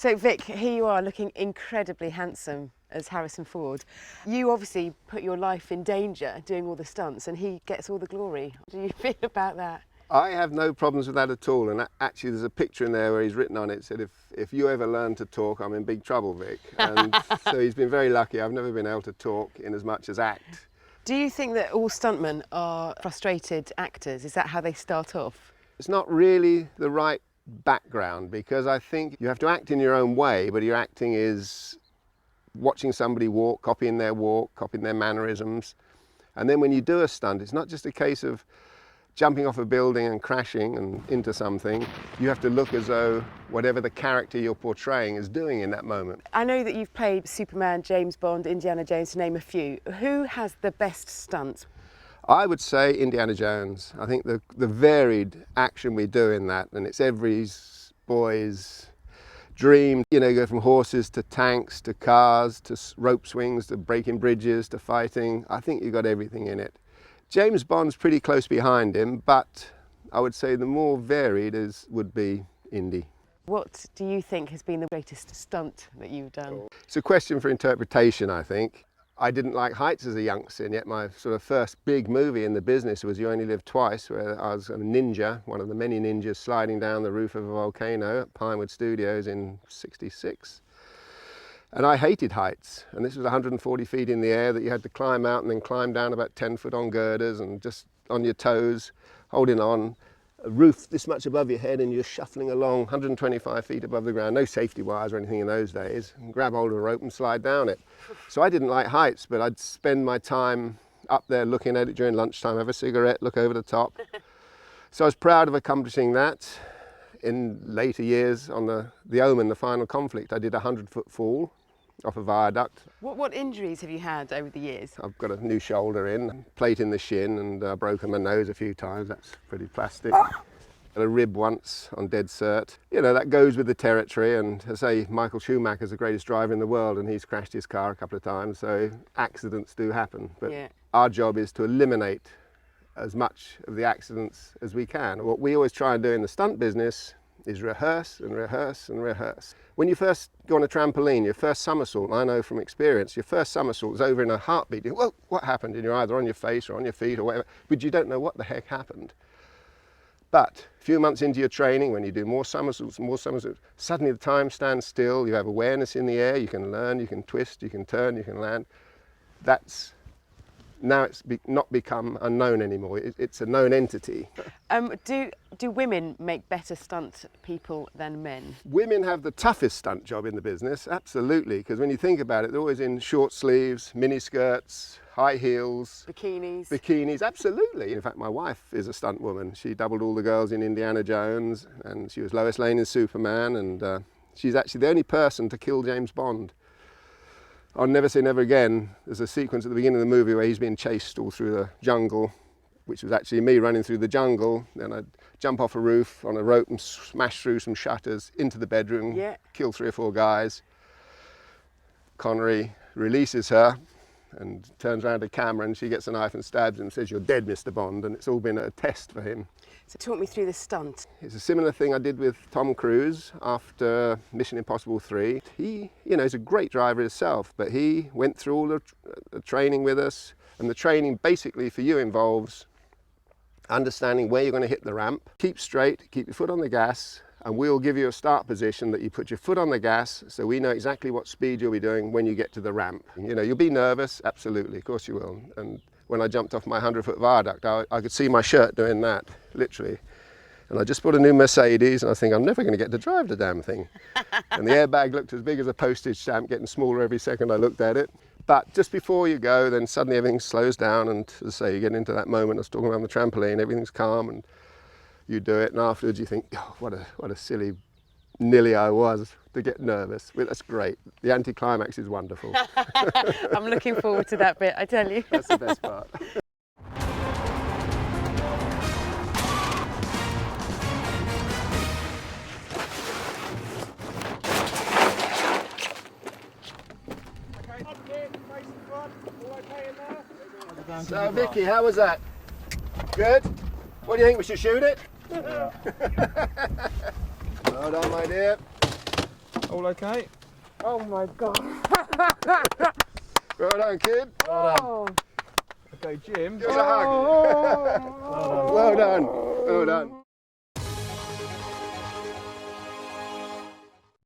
So Vic, here you are looking incredibly handsome as Harrison Ford. You obviously put your life in danger doing all the stunts and he gets all the glory. How do you feel about that? I have no problems with that at all, and actually there's a picture in there where he's written on it, said if you ever learn to talk, I'm in big trouble, Vic. And so he's been very lucky. I've never been able to talk in as much as act. Do you think that all stuntmen are frustrated actors? Is that how they start off? It's not really the right background, because I think you have to act in your own way, but your acting is watching somebody walk, copying their mannerisms. And then when you do a stunt, it's not just a case of jumping off a building and crashing and into something. You have to look as though whatever the character you're portraying is doing in that moment. I know that you've played Superman, James Bond, Indiana Jones, to name a few. Who has the best stunts? I would say Indiana Jones. I think the varied action we do in that, and it's every boy's dream. You know, you go from horses to tanks to cars to rope swings to breaking bridges to fighting. I think you've got everything in it. James Bond's pretty close behind him, but I would say the more varied would be Indy. What do you think has been the greatest stunt that you've done? It's a question for interpretation, I think. I didn't like heights as a youngster, and yet my sort of first big movie in the business was You Only Live Twice, where I was a ninja, one of the many ninjas sliding down the roof of a volcano at Pinewood Studios in '66. And I hated heights, and this was 140 feet in the air that you had to climb out and then climb down about 10 foot on girders and just on your toes, holding on. A roof this much above your head and you're shuffling along 125 feet above the ground, no safety wires or anything in those days, and grab hold of a rope and slide down it. So I didn't like heights, but I'd spend my time up there looking at it during lunchtime, have a cigarette, look over the top. So I was proud of accomplishing that. In later years on the Omen, the final conflict, I did a 100-foot fall off a viaduct. What injuries have you had over the years? I've got a new shoulder in, plate in the shin, and broken my nose a few times. That's pretty plastic. Had a rib once on dead cert. You know, that goes with the territory, and as I say, Michael Schumacher's the greatest driver in the world and he's crashed his car a couple of times, so accidents do happen. But our job is to eliminate as much of the accidents as we can. What we always try and do in the stunt business is rehearse and rehearse and rehearse. When you first go on a trampoline, your first somersault, I know from experience, your first somersault is over in a heartbeat. You go, well, what happened? And you're either on your face or on your feet or whatever, but you don't know what the heck happened. But a few months into your training, when you do more somersaults, suddenly the time stands still, you have awareness in the air, you can learn, you can twist, you can turn, you can land. Now it's not become unknown anymore, it's a known entity. Do women make better stunt people than men? Women have the toughest stunt job in the business, absolutely, because when you think about it, they're always in short sleeves, mini skirts, high heels. Bikinis, absolutely. In fact, my wife is a stunt woman. She doubled all the girls in Indiana Jones, and she was Lois Lane in Superman, and she's actually the only person to kill James Bond. On Never Say Never Again, there's a sequence at the beginning of the movie where he's being chased all through the jungle, which was actually me running through the jungle. Then I'd jump off a roof on a rope and smash through some shutters into the bedroom, kill 3 or 4 guys. Connery releases her and turns around to camera, and she gets a knife and stabs him and says, "You're dead, Mr. Bond," and it's all been a test for him. So talk me through the stunt. It's a similar thing I did with Tom Cruise after Mission Impossible 3. He, you know, is a great driver himself, but he went through all the training with us, and the training basically for you involves understanding where you're going to hit the ramp. Keep straight, keep your foot on the gas, and we'll give you a start position that you put your foot on the gas so we know exactly what speed you'll be doing when you get to the ramp. You know, you'll be nervous, absolutely, of course you will. And when I jumped off my 100-foot viaduct, I could see my shirt doing that, literally. And I just bought a new Mercedes, and I think I'm never going to get to drive the damn thing. And the airbag looked as big as a postage stamp, getting smaller every second I looked at it. But just before you go, then suddenly everything slows down, and as I say, you get into that moment I was talking about on the trampoline, everything's calm, and you do it, and afterwards you think, oh, what a silly nilly I was to get nervous. Well, that's great. The anticlimax is wonderful. I'm looking forward to that bit, I tell you. That's the best part. So Vicky, how was that? Good? What do you think, we should shoot it? Yeah. Well done, my dear. All okay? Oh my God. Well done, kid. Oh. Okay, Jim. Give us a hug. Oh. Well done. Well done.